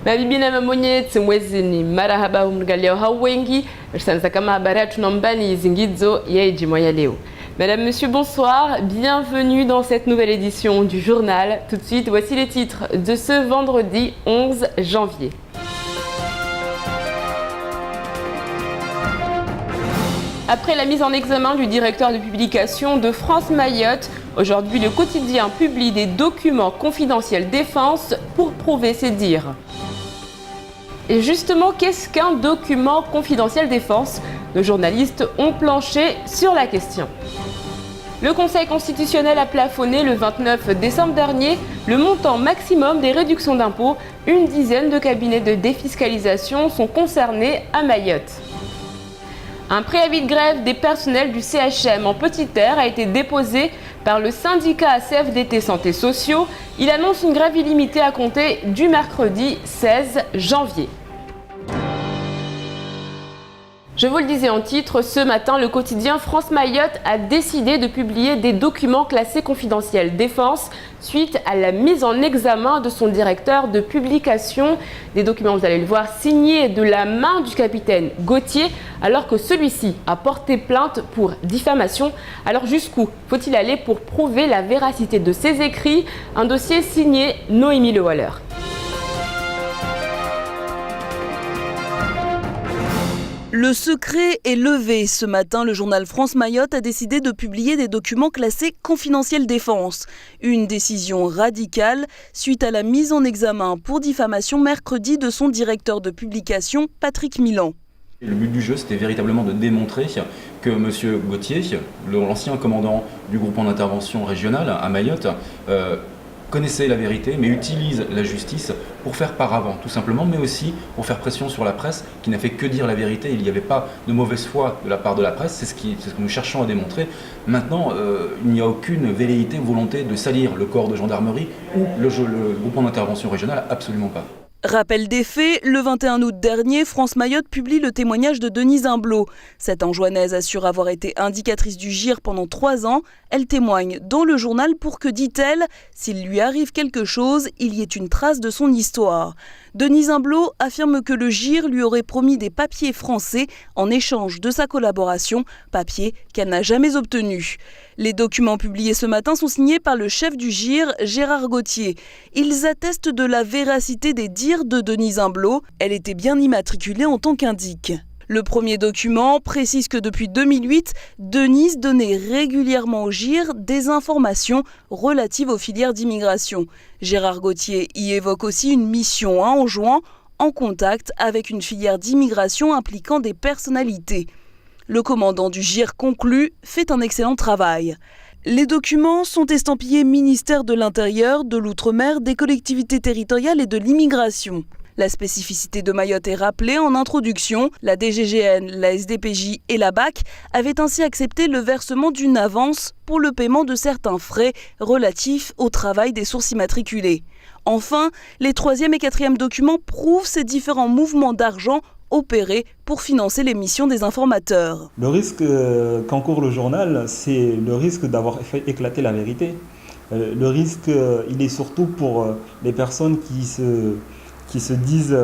Mabibi na mabonyezi mwezi ni marahaba umgalio hawengi sanza kama habari tunaombani zingizo ya ijimo ya leo. Mesdames, Messieurs, bonsoir, bienvenue dans cette nouvelle édition du journal. Tout de suite, voici les titres de ce vendredi 11 janvier. Après la mise en examen du directeur de publication de France Mayotte, aujourd'hui le quotidien publie des documents confidentiels défense pour prouver ses dires. Et justement, qu'est-ce qu'un document confidentiel défense? Nos journalistes ont planché sur la question. Le Conseil constitutionnel a plafonné le 29 décembre dernier le montant maximum des réductions d'impôts. Une dizaine de cabinets de défiscalisation sont concernés à Mayotte. Un préavis de grève des personnels du CHM en Petite Terre a été déposé par le syndicat CFDT Santé Sociaux. Il annonce une grève illimitée à compter du mercredi 16 janvier. Je vous le disais en titre, ce matin, le quotidien France Mayotte a décidé de publier des documents classés confidentiels défense suite à la mise en examen de son directeur de publication. Des documents, vous allez le voir, signés de la main du capitaine Gauthier, alors que celui-ci a porté plainte pour diffamation. Alors jusqu'où faut-il aller pour prouver la véracité de ses écrits? Un dossier signé Noémie Le Waller. Le secret est levé. Ce matin, le journal France Mayotte a décidé de publier des documents classés confidentiels défense. Une décision radicale suite à la mise en examen pour diffamation mercredi de son directeur de publication, Patrick Milan. Le but du jeu, c'était véritablement de démontrer que M. Gauthier, l'ancien commandant du groupement d'intervention régional à Mayotte, connaissait la vérité, mais utilise la justice pour faire paravent, tout simplement, mais aussi pour faire pression sur la presse, qui n'a fait que dire la vérité. Il n'y avait pas de mauvaise foi de la part de la presse, c'est ce que nous cherchons à démontrer. Maintenant, il n'y a aucune velléité ou volonté de salir le corps de gendarmerie ou le groupement d'intervention régional, absolument pas. Rappel des faits, le 21 août dernier, France Mayotte publie le témoignage de Denise Imblot. Cette Anjouanaise assure avoir été indicatrice du GIR pendant 3 ans. Elle témoigne dans le journal pour que, dit-elle, s'il lui arrive quelque chose, il y ait une trace de son histoire. Denise Imblot affirme que le GIR lui aurait promis des papiers français en échange de sa collaboration, papiers qu'elle n'a jamais obtenus. Les documents publiés ce matin sont signés par le chef du GIR, Gérard Gauthier. Ils attestent de la véracité des dires de Denise Imblot. Elle était bien immatriculée en tant qu'indique. Le premier document précise que depuis 2008, Denise donnait régulièrement au GIR des informations relatives aux filières d'immigration. Gérard Gauthier y évoque aussi une mission à Anjouan en contact avec une filière d'immigration impliquant des personnalités. Le commandant du GIR conclut, fait un excellent travail. Les documents sont estampillés ministère de l'Intérieur, de l'Outre-mer, des collectivités territoriales et de l'immigration. La spécificité de Mayotte est rappelée en introduction. La DGGN, la SDPJ et la BAC avaient ainsi accepté le versement d'une avance pour le paiement de certains frais relatifs au travail des sources immatriculées. Enfin, les 3e et 4e documents prouvent ces différents mouvements d'argent opérés pour financer les missions des informateurs. Le risque qu'encourt le journal, c'est le risque d'avoir fait éclater la vérité. Le risque, il est surtout pour les personnes qui se disent,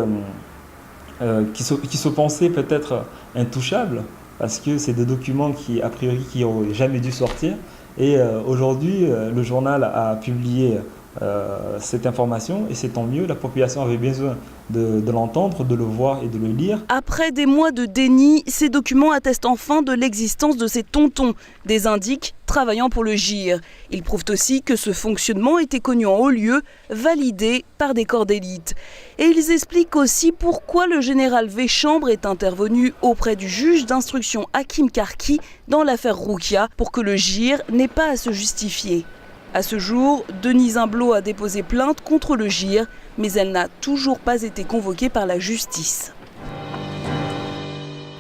qui se pensaient peut-être intouchables, parce que c'est des documents qui, a priori, qui n'auraient jamais dû sortir. Et aujourd'hui, le journal a publié cette information et c'est tant mieux, la population avait besoin de l'entendre, de le voir et de le lire. Après des mois de déni, ces documents attestent enfin de l'existence de ces tontons, des indiques travaillant pour le GIR. Ils prouvent aussi que ce fonctionnement était connu en haut lieu, validé par des corps d'élite. Et ils expliquent aussi pourquoi le général Véchambre est intervenu auprès du juge d'instruction Hakim Karki dans l'affaire Roukia pour que le GIR n'ait pas à se justifier. À ce jour, Denise Imblot a déposé plainte contre le GIR, mais elle n'a toujours pas été convoquée par la justice.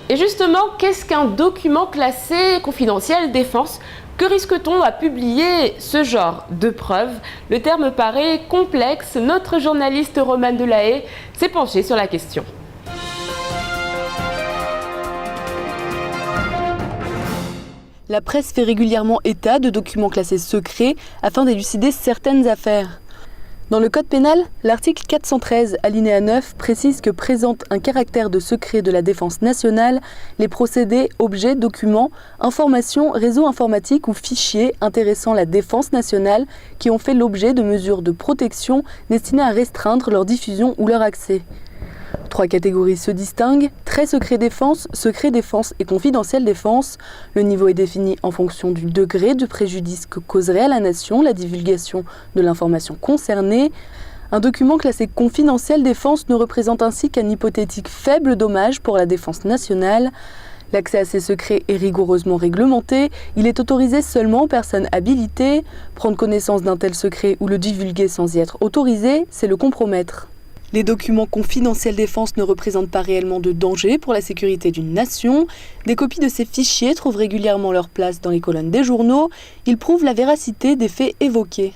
Et justement, qu'est-ce qu'un document classé confidentiel défense? Que risque-t-on à publier ce genre de preuves? Le terme paraît complexe. Notre journaliste Romane Delahaye s'est penchée sur la question. La presse fait régulièrement état de documents classés secrets afin d'élucider certaines affaires. Dans le code pénal, l'article 413, alinéa 9, précise que présentent un caractère de secret de la défense nationale les procédés, objets, documents, informations, réseaux informatiques ou fichiers intéressant la défense nationale qui ont fait l'objet de mesures de protection destinées à restreindre leur diffusion ou leur accès. 3 catégories se distinguent, très secret défense et confidentiel défense. Le niveau est défini en fonction du degré de préjudice que causerait à la nation la divulgation de l'information concernée. Un document classé confidentiel défense ne représente ainsi qu'un hypothétique faible dommage pour la défense nationale. L'accès à ces secrets est rigoureusement réglementé. Il est autorisé seulement aux personnes habilitées. Prendre connaissance d'un tel secret ou le divulguer sans y être autorisé, c'est le compromettre. Les documents confidentiels défense ne représentent pas réellement de danger pour la sécurité d'une nation. Des copies de ces fichiers trouvent régulièrement leur place dans les colonnes des journaux. Ils prouvent la véracité des faits évoqués.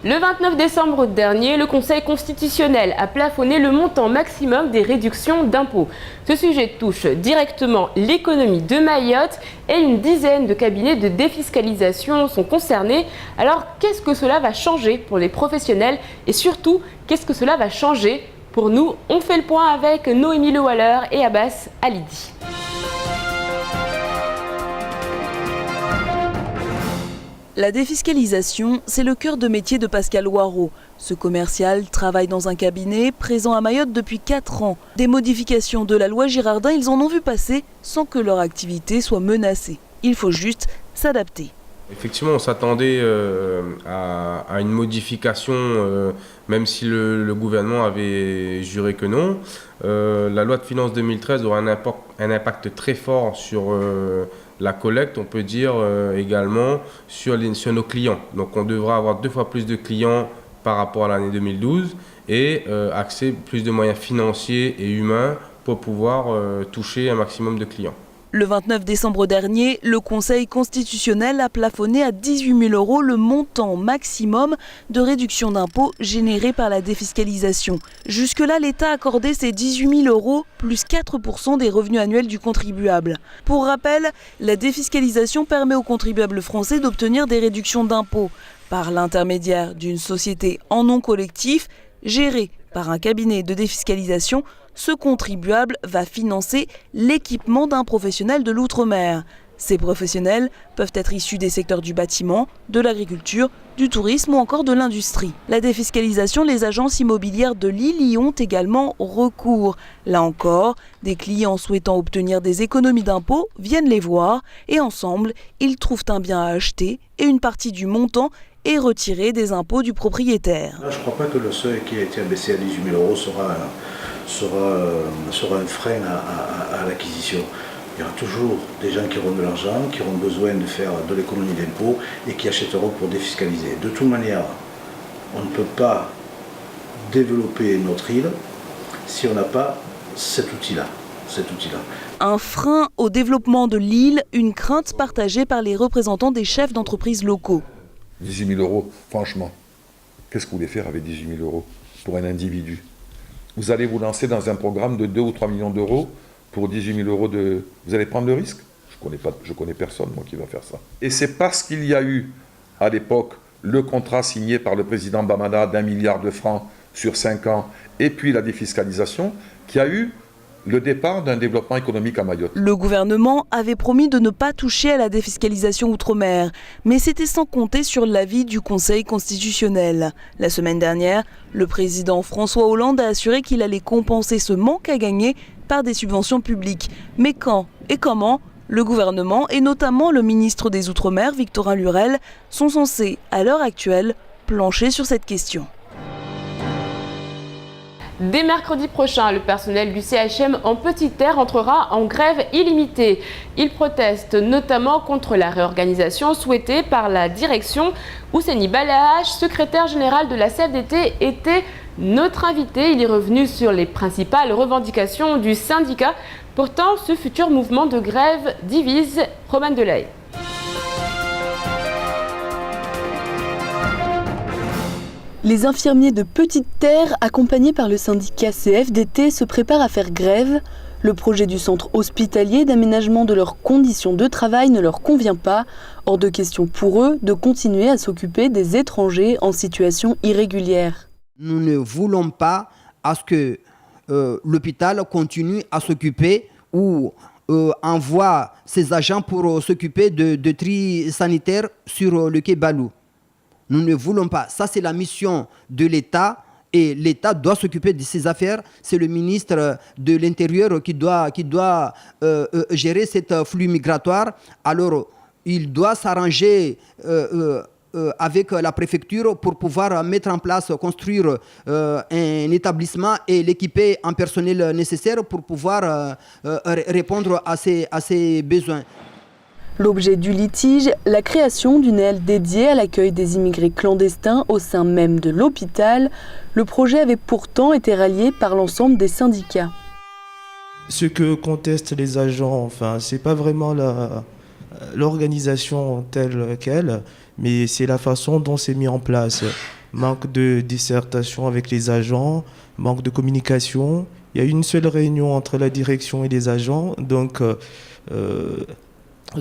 Le 29 décembre dernier, le Conseil constitutionnel a plafonné le montant maximum des réductions d'impôts. Ce sujet touche directement l'économie de Mayotte et une dizaine de cabinets de défiscalisation sont concernés. Alors, qu'est-ce que cela va changer pour les professionnels et surtout, qu'est-ce que cela va changer pour nous? On fait le point avec Noémie Le Waller et Abbas Alidi. La défiscalisation, c'est le cœur de métier de Pascal Waro. Ce commercial travaille dans un cabinet présent à Mayotte depuis 4 ans. Des modifications de la loi Girardin, ils en ont vu passer sans que leur activité soit menacée. Il faut juste s'adapter. Effectivement, on s'attendait à une modification, même si le gouvernement avait juré que non. La loi de finances 2013 aura un impact très fort sur la collecte, on peut dire également sur nos clients. Donc on devra avoir 2 fois plus de clients par rapport à l'année 2012 et axer plus de moyens financiers et humains pour pouvoir toucher un maximum de clients. Le 29 décembre dernier, le Conseil constitutionnel a plafonné à 18 000 € le montant maximum de réduction d'impôts généré par la défiscalisation. Jusque-là, l'État accordait ces 18 000 € plus 4% des revenus annuels du contribuable. Pour rappel, la défiscalisation permet aux contribuables français d'obtenir des réductions d'impôts par l'intermédiaire d'une société en nom collectif gérée par un cabinet de défiscalisation. Ce contribuable va financer l'équipement d'un professionnel de l'outre-mer. Ces professionnels peuvent être issus des secteurs du bâtiment, de l'agriculture, du tourisme ou encore de l'industrie. La défiscalisation, les agences immobilières de Lille y ont également recours. Là encore, des clients souhaitant obtenir des économies d'impôts viennent les voir et ensemble, ils trouvent un bien à acheter et une partie du montant est retirée des impôts du propriétaire. Je ne crois pas que le seuil qui a été abaissé à 18 000 € sera un frein à l'acquisition. Il y aura toujours des gens qui auront de l'argent, qui auront besoin de faire de l'économie d'impôts et qui achèteront pour défiscaliser. De toute manière, on ne peut pas développer notre île si on n'a pas cet outil-là. Un frein au développement de l'île, une crainte partagée par les représentants des chefs d'entreprises locaux. 18 000 €, franchement, qu'est-ce que vous voulez faire avec 18 000 € pour un individu? Vous allez vous lancer dans un programme de 2 ou 3 millions d'euros pour 18 000 € de... Vous allez prendre le risque? Je connais personne, moi, qui va faire ça. Et c'est parce qu'il y a eu, à l'époque, le contrat signé par le président Bamana d'1 milliard de francs sur 5 ans, et puis la défiscalisation, qu'il y a eu le départ d'un développement économique à Mayotte. Le gouvernement avait promis de ne pas toucher à la défiscalisation outre-mer, mais c'était sans compter sur l'avis du Conseil constitutionnel. La semaine dernière, le président François Hollande a assuré qu'il allait compenser ce manque à gagner par des subventions publiques. Mais quand et comment? Le gouvernement, et notamment le ministre des Outre-mer, Victorin Lurel, sont censés, à l'heure actuelle, plancher sur cette question. Dès mercredi prochain, le personnel du CHM en Petite Terre entrera en grève illimitée. Il proteste notamment contre la réorganisation souhaitée par la direction. Ouseni Balahache, secrétaire général de la CFDT, était notre invité. Il est revenu sur les principales revendications du syndicat. Pourtant, ce futur mouvement de grève divise. Romane Delahaye. Les infirmiers de Petite Terre, accompagnés par le syndicat CFDT, se préparent à faire grève. Le projet du centre hospitalier d'aménagement de leurs conditions de travail ne leur convient pas. Hors de question pour eux de continuer à s'occuper des étrangers en situation irrégulière. Nous ne voulons pas à ce que l'hôpital continue à s'occuper ou envoie ses agents pour s'occuper de tri sanitaire sur le quai Balou. Nous ne voulons pas. Ça, c'est la mission de l'État. Et l'État doit s'occuper de ses affaires. C'est le ministre de l'Intérieur qui doit gérer cet flux migratoire. Alors, il doit s'arranger avec la préfecture pour pouvoir mettre en place, construire un établissement et l'équiper en personnel nécessaire pour pouvoir répondre à ses besoins. L'objet du litige, la création d'une aile dédiée à l'accueil des immigrés clandestins au sein même de l'hôpital. Le projet avait pourtant été rallié par l'ensemble des syndicats. Ce que contestent les agents, c'est pas vraiment l'organisation telle qu'elle, mais c'est la façon dont c'est mis en place. Manque de discertation avec les agents, manque de communication. Il y a une seule réunion entre la direction et les agents, donc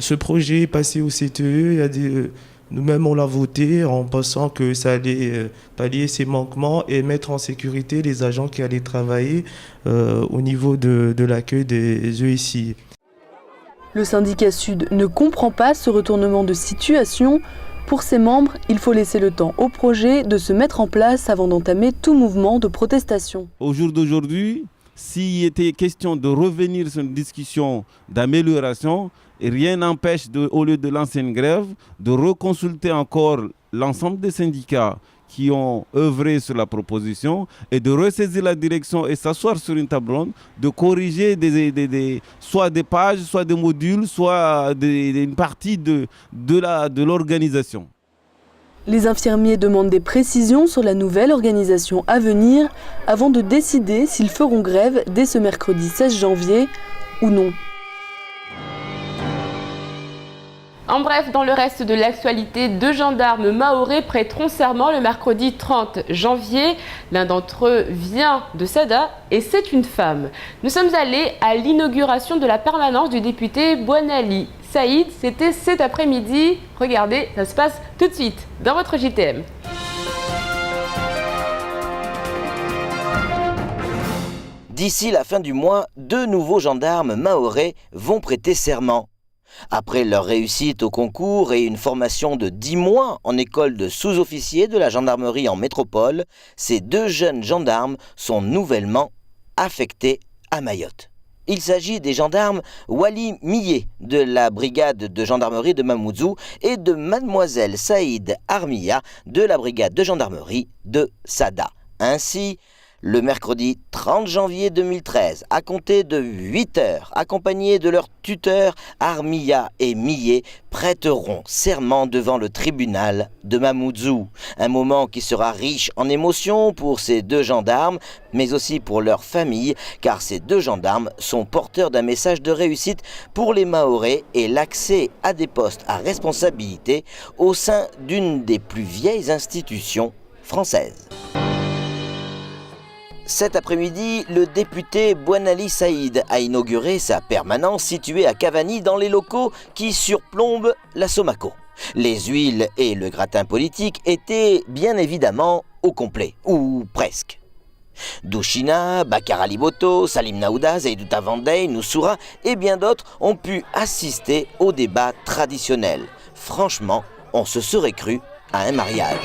ce projet est passé au CTE, nous-mêmes on l'a voté en pensant que ça allait pallier ces manquements et mettre en sécurité les agents qui allaient travailler au niveau de l'accueil des ESI. Le syndicat Sud ne comprend pas ce retournement de situation. Pour ses membres, il faut laisser le temps au projet de se mettre en place avant d'entamer tout mouvement de protestation. Au jour d'aujourd'hui, s'il était question de revenir sur une discussion d'amélioration, rien n'empêche, au lieu de lancer une grève, de reconsulter encore l'ensemble des syndicats qui ont œuvré sur la proposition et de ressaisir la direction et s'asseoir sur une table ronde, de corriger soit des pages, soit des modules, soit une partie de l'organisation. Les infirmiers demandent des précisions sur la nouvelle organisation à venir avant de décider s'ils feront grève dès ce mercredi 16 janvier ou non. En bref, dans le reste de l'actualité, 2 gendarmes mahorais prêteront serment le mercredi 30 janvier. L'un d'entre eux vient de Sada et c'est une femme. Nous sommes allés à l'inauguration de la permanence du député Bouanali Saïd. C'était cet après-midi. Regardez, ça se passe tout de suite dans votre JTM. D'ici la fin du mois, 2 nouveaux gendarmes mahorais vont prêter serment. Après leur réussite au concours et une formation de 10 mois en école de sous-officiers de la gendarmerie en métropole, ces 2 jeunes gendarmes sont nouvellement affectés à Mayotte. Il s'agit des gendarmes Wali Millet de la brigade de gendarmerie de Mamoudzou et de mademoiselle Saïd Armia de la brigade de gendarmerie de Sada. Ainsi, le mercredi 30 janvier 2013, à compter de 8 heures, accompagnés de leurs tuteurs, Armia et Millet prêteront serment devant le tribunal de Mamoudzou. Un moment qui sera riche en émotions pour ces 2 gendarmes, mais aussi pour leur famille, car ces 2 gendarmes sont porteurs d'un message de réussite pour les Mahorais et l'accès à des postes à responsabilité au sein d'une des plus vieilles institutions françaises. Cet après-midi, le député Bouanali Saïd a inauguré sa permanence située à Cavani dans les locaux qui surplombent la Somaco. Les huiles et le gratin politique étaient bien évidemment au complet, ou presque. Douchina, Bakar Ali Boto, Salim Naouda, Zaidouta Vandey, Noussoura et bien d'autres ont pu assister au débat traditionnel. Franchement, on se serait cru à un mariage.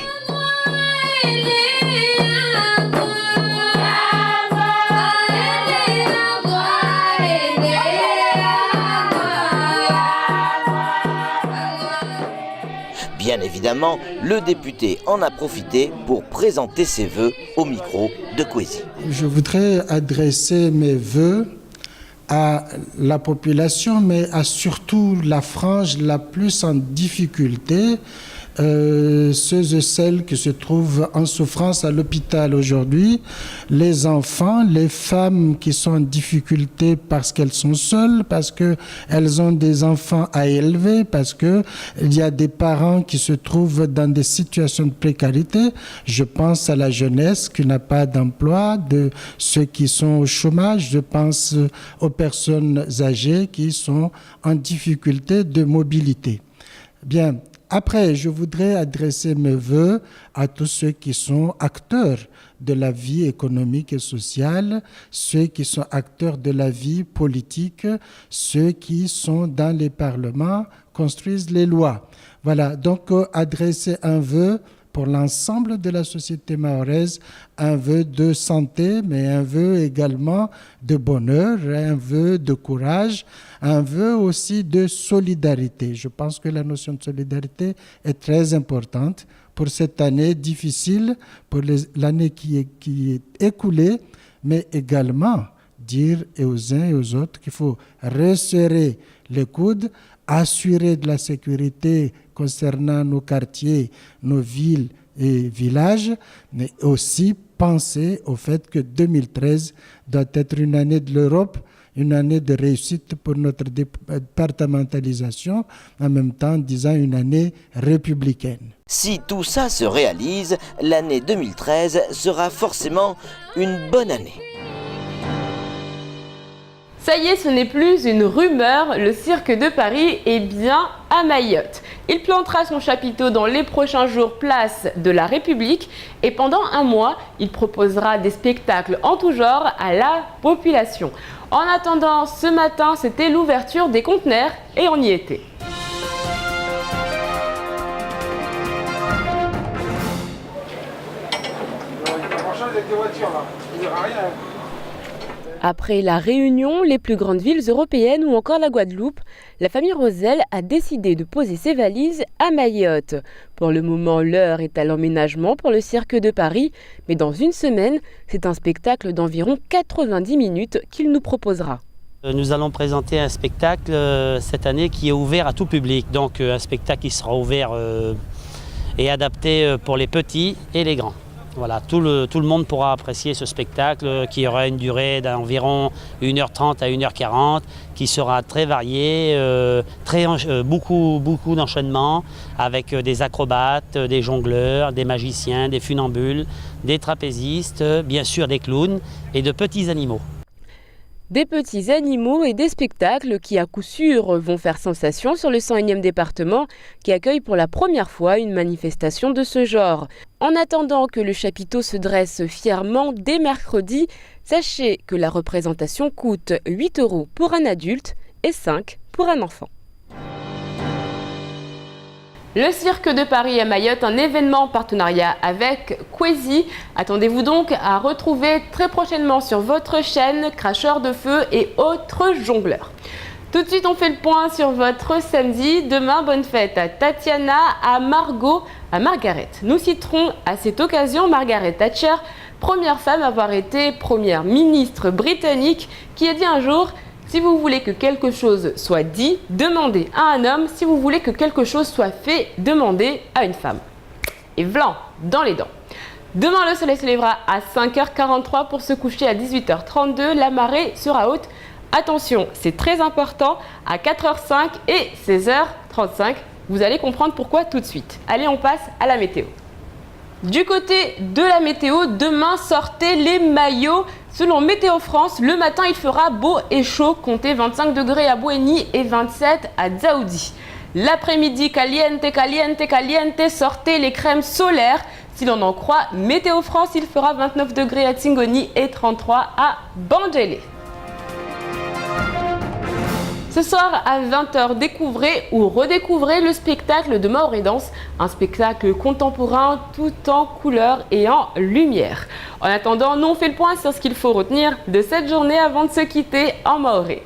Bien évidemment, le député en a profité pour présenter ses vœux au micro de Kwesi. Je voudrais adresser mes vœux à la population, mais à surtout la frange la plus en difficulté, ceux et celles qui se trouvent en souffrance à l'hôpital aujourd'hui, les enfants, les femmes qui sont en difficulté parce qu'elles sont seules, parce qu'elles ont des enfants à élever, parce qu'il y a des parents qui se trouvent dans des situations de précarité. Je pense à la jeunesse qui n'a pas d'emploi, de ceux qui sont au chômage, je pense aux personnes âgées qui sont en difficulté de mobilité. Bien, après, je voudrais adresser mes vœux à tous ceux qui sont acteurs de la vie économique et sociale, ceux qui sont acteurs de la vie politique, ceux qui sont dans les parlements, construisent les lois. Voilà, donc adresser un vœu pour l'ensemble de la société mahoraise, un vœu de santé, mais un vœu également de bonheur, un vœu de courage, un vœu aussi de solidarité. Je pense que la notion de solidarité est très importante pour cette année difficile, pour l'année qui est écoulée, mais également dire aux uns et aux autres qu'il faut resserrer les coudes, assurer de la sécurité concernant nos quartiers, nos villes et villages, mais aussi penser au fait que 2013 doit être une année de l'Europe, une année de réussite pour notre départementalisation, en même temps disant une année républicaine. Si tout ça se réalise, l'année 2013 sera forcément une bonne année. Ça y est, ce n'est plus une rumeur, le Cirque de Paris est bien à Mayotte. Il plantera son chapiteau dans les prochains jours place de la République et pendant un mois, il proposera des spectacles en tout genre à la population. En attendant, ce matin, c'était l'ouverture des conteneurs et on y était. Après la Réunion, les plus grandes villes européennes ou encore la Guadeloupe, la famille Rosel a décidé de poser ses valises à Mayotte. Pour le moment, l'heure est à l'emménagement pour le Cirque de Paris, mais dans une semaine, c'est un spectacle d'environ 90 minutes qu'il nous proposera. Nous allons présenter un spectacle cette année qui est ouvert à tout public, donc un spectacle qui sera ouvert et adapté pour les petits et les grands. Voilà, tout le monde pourra apprécier ce spectacle qui aura une durée d'environ 1h30 à 1h40, qui sera très varié, beaucoup d'enchaînements avec des acrobates, des jongleurs, des magiciens, des funambules, des trapézistes, bien sûr des clowns et de petits animaux. Des petits animaux et des spectacles qui à coup sûr vont faire sensation sur le 101e département qui accueille pour la première fois une manifestation de ce genre. En attendant que le chapiteau se dresse fièrement dès mercredi, sachez que la représentation coûte 8 € pour un adulte et 5 pour un enfant. Le Cirque de Paris à Mayotte, un événement en partenariat avec Kwezi. Attendez-vous donc à retrouver très prochainement sur votre chaîne Cracheurs de Feu et autres jongleurs. Tout de suite, on fait le point sur votre samedi. Demain, bonne fête à Tatiana, à Margot, à Margaret. Nous citerons à cette occasion Margaret Thatcher, première femme à avoir été première ministre britannique, qui a dit un jour: si vous voulez que quelque chose soit dit, demandez à un homme. Si vous voulez que quelque chose soit fait, demandez à une femme. Et vlan, dans les dents. Demain, le soleil se lèvera à 5h43 pour se coucher à 18h32. La marée sera haute. Attention, c'est très important, à 4h05 et 16h35. Vous allez comprendre pourquoi tout de suite. Allez, on passe à la météo. Du côté de la météo, demain, sortez les maillots. Selon Météo France, le matin, il fera beau et chaud, comptez 25 degrés à Bouéni et 27 à Dzaoudi. L'après-midi, caliente, caliente, caliente, sortez les crèmes solaires. Si l'on en croit Météo France, il fera 29 degrés à Tingoni et 33 à Bandélé. Ce soir à 20h, découvrez ou redécouvrez le spectacle de Maoré Danse, un spectacle contemporain tout en couleurs et en lumière. En attendant, nous on fait le point sur ce qu'il faut retenir de cette journée avant de se quitter en maoré.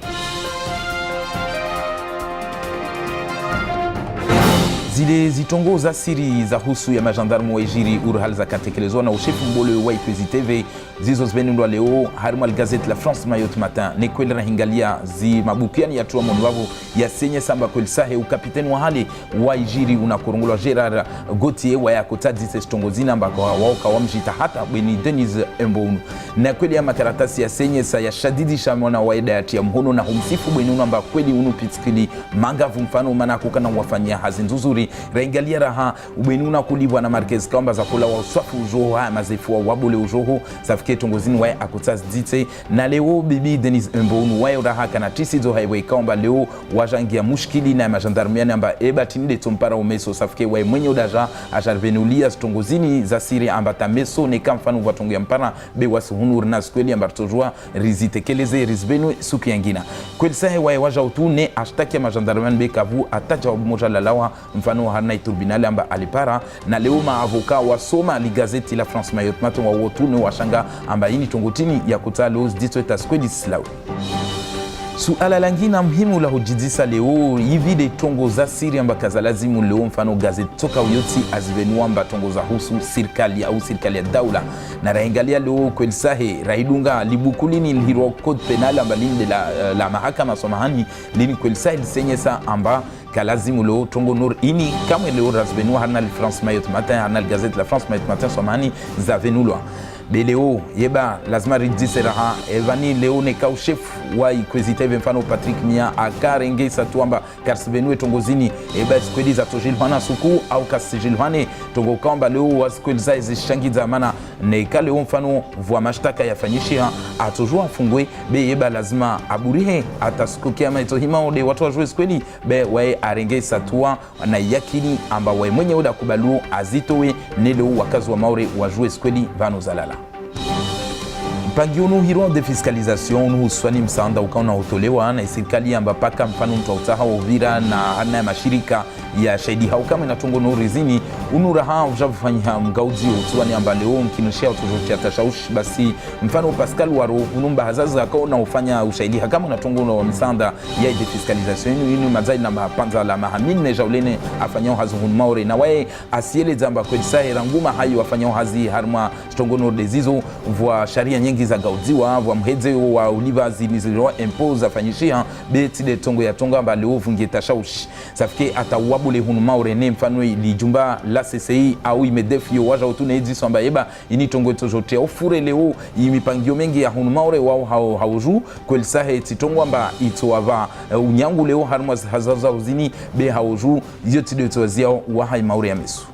zile zitongo za siri za husu ya majandarmu wa ijiri urhal za katekelezwa na ushefu mbole wa Ikwezi TV zizo zbenundwa leo harima gazeti la France Mayotte Matin ne kweli rahingalia zi mabukiani ya tuwa moniwavu ya senye samba kweli sahe ukapiteni wa hali wa ijiri unakorongolwa Gerard Gauthier wa ya kotadzi se zitongo zina mbaka wauka wa mjita hata bweni Denise Mbonu na kweli ya makaratasi ya senye sa ya shadidi shamona wa eda ya tia mhono na humsifu bweni unamba kweli unupitikili mangavu mfano mana kukana wafanyia hazi nzuzuri raingalia raha ubenuna kulibwa na Marquez kamba za kula wa uswafu ujoho haya mazefu wa wabule ujoho safike tongozini wae akutaz dite na leo bibi Denise Mbonu wae raha kana tisi zo haiwe kamba leo wajangia mushkili na majandarmiani amba eba tinide tumpara umeso safike wae mwenye udaja ajarvenulia tongozini za siri amba tameso ne kamfanu watongia mpara be wasuhunu rina skweli amba tojua rizitekeleze rizbenu suki yangina kweli sahe wae waja utu ne ashtaki ya majandarmiani be kavu ataja wabumoja lalawa mfano harna tribunali amba alipara na leo maavoka wasoma li gazeti la France Mayotte Matin wa wotune washanga amba ini tongotini ya kutalo zdito etaskwedi slaw suala langina muhimu la hujidisa leo hivi de tongo za siri amba kazalazimu leo mfano gazeti toka uyoti azivenu amba tongo za husu serikali au serikali ya daula na raingalia leo kweli sahe raidunga libukulini lhiro code penal amba linde la mahakama somahani lini kweli sahe lisenyesa amba kalazimu leo tongo nor ini kama leo razvenu harna li France Mayotte Matin harna li gazeti la France Mayotte Matin somahani za venulwa beleo yeba lazima ridise raha evani leo ne ka chef wa Ikwezi TV mfano Patrick Mia akarenge satuamba karsbenue tongozini eba skwedi za tojilhana suku au kasijilhane tongo kamba leo waskweli za zishangiza mana ne ka leo mfano vwa mashtaka yafanyishia atojua fungwe be yeba lazima aburihe atasukukia maitohima ode watu wajue skweli be wae arenge satua na yakini amba wae mwenye oda kubalu azitowe ne leo wakazi wa maure wajue skweli vano zalala Pangionu hiro de fiscalisation huswani msaanda ukaona utolewa na serikali amba paka mfano mtu utaha Uvira na hana ya mashirika ya shahidi haukama inatongo no rizini unuraha ujafanya mgaudi utwani amba leo mkinushia utojotia tashaushi basi mfano Pascal Waro unumba hazaza akaona ufanya ushahidi hakama unatongo no msaanda ya de fiscalisation inu mazai na mapanza la mahamini na jaulene afanyao hazuhun maure na wae asiele zamba kwa sahe ranguma hayo afanyao hazi harma tongo no dezizo vwa sharia nyingi za gaudiwa vwa mheze wa Oliver zilizo impose afanyishia beti de tongo ya tonga amba leo vungie tashaushi safike atawabule hunu maure ne mfano lijumba la CCI au imedefio waja utune ediso amba yeba ini tongo tojotea ofure leo imipangio mengi ya hunu maure wao hauju kweli sahe titongo amba itoava unyangu leo harma hazaza uzini be hauju yote de tozia wa hai maure ya mesu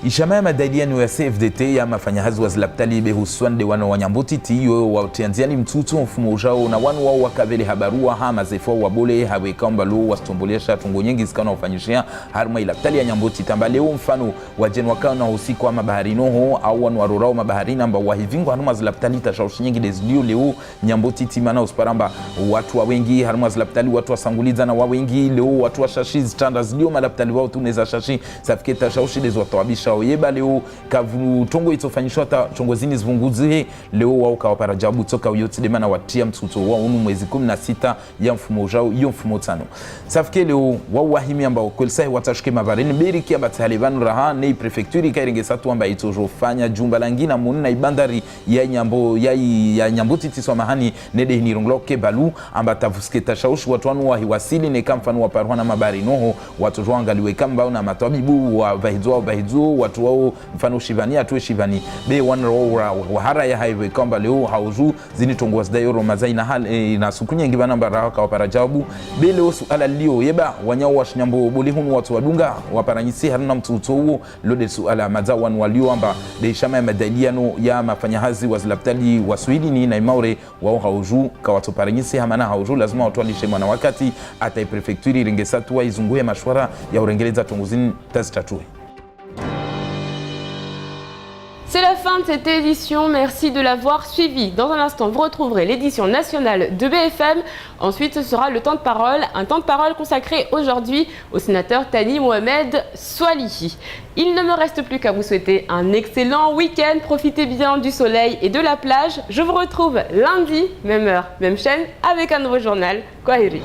Ishama ya madaliano ya CFDT ya mafanyahazi wa zilaptali behuswan de wano wanyambuti tiyo wa utianziani mtutu mfumo ujao na wanu wao wakaveli habarua hama zefo wabole hawe kaumba loo wastombolesha tungo nyingi zikana ufanyishia haruma ilaptali ya nyambuti tamba leo mfano wajen wakana usiku ama baharinoho au wanu warurao mabaharina amba wahivingo haruma zilaptali tashaushi nyingi dezilio leo nyambuti timana usparamba watu wa wengi haruma zilaptali watu wa sanguliza na wa wengi leo watu wa shashi zitanda zilio malaptali wao tuneza shashi safike tashaushi dezo watawabisha yeba leo kavu tongo itofanyishwa ta tongo zini zvunguzi leo wao kawapara jabu toka uyoti demana watia mtuto wao unu mwezi 16 ya mfumo ujao iyo mfumo tano safike leo wao wahimi ambao kwelsahi watashuke mavareni beriki amba Taliban raha nei prefecture kairenge satu amba itojofanya jumba langina munna ibandari ya nyambo ya nyambuti tiswa mahani nede hinirongloke balu amba tavuske tashaushi watu wanu wahiwasili ne kamfanu waparwana mabari noho watu joangaliwe kamba na matabibu wa vahidzo watu wao mfano shivani atwe shivani be one wa hara ya highway kamba leo hauzu zini tongwa zdayo mazai na hal na sukunya ngibana baraka wapara jabu be leo suala lio yeba wanyao washinyambo bolihunu watu wadunga waparanyisi haruna mtuto huo lode suala mazawan walio amba de shama ya madaliano ya mafanyahazi wa zilaptali wa Sweden na imaure wao hauzu ka watu paranyisi hamana hauzu lazima watu walishe mwana wakati ata prefecture ringesatu wa izunguye mashwara ya urengeleza tongozini tazitatue. C'est la fin de cette édition, merci de l'avoir suivi. Dans un instant, vous retrouverez l'édition nationale de BFM. Ensuite, ce sera le temps de parole, un temps de parole consacré aujourd'hui au sénateur Thani Mohamed Soilihi. Il ne me reste plus qu'à vous souhaiter un excellent week-end. Profitez bien du soleil et de la plage. Je vous retrouve lundi, même heure, même chaîne, avec un nouveau journal. Kwaheri.